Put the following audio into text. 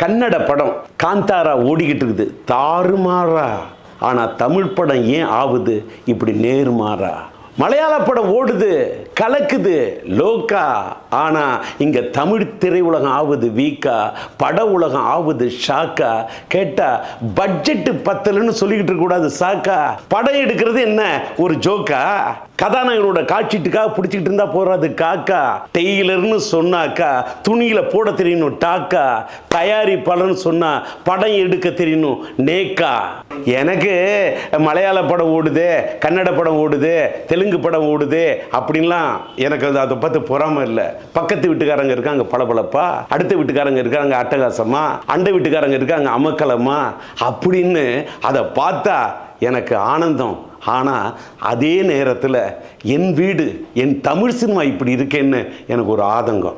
கன்னட படம் காந்தாரா ஓடிக்கிட்டு இருக்குது தாறுமாறா. ஆனால் தமிழ் படம் ஏன் ஆகுது இப்படி நேர்மாறா? மலையாள படம் ஓடுது கலக்குது லோக்கா. ஆனால் இங்கே தமிழ் திரையுலகம் ஆகுது வீக்கா, பட உலகம் ஆகுது ஷாக்கா. கேட்டால் பட்ஜெட்டு பத்தலன்னு சொல்லிக்கிட்டு இருக்கக்கூடாது சாக்கா. படம் எடுக்கிறது என்ன ஒரு ஜோக்கா? கதாநாயகனோட காட்சிட்டுக்காக பிடிச்சிக்கிட்டு இருந்தா போறாது காக்கா. டெய்லர்னு சொன்னாக்கா துணியில போட தெரியணும் டாக்கா. தயாரிப்பாளர்னு சொன்னா படம் எடுக்க தெரியணும் நேக்கா. எனக்கு மலையாள படம் ஓடுது, கன்னட படம் ஓடுது, தெலுங்கு படம் ஓடுது அப்படின்லாம் எனக்கு அதை பற்றி பொறாம இல்லை. பக்கத்து வீட்டுக்காரங்க இருக்காங்க பளபளப்பா, அடுத்த வீட்டுக்காரங்க இருக்காங்க அட்டகாசமா, அண்டை வீட்டுக்காரங்க இருக்காங்க அமக்கலமா அப்படின்னு அதை பார்த்தா எனக்கு ஆனந்தம். ஆனால் அதே நேரத்தில் என் வீடு, என் தமிழ் சினிமா இப்படி இருக்கேன்னு எனக்கு ஒரு ஆதங்கம்.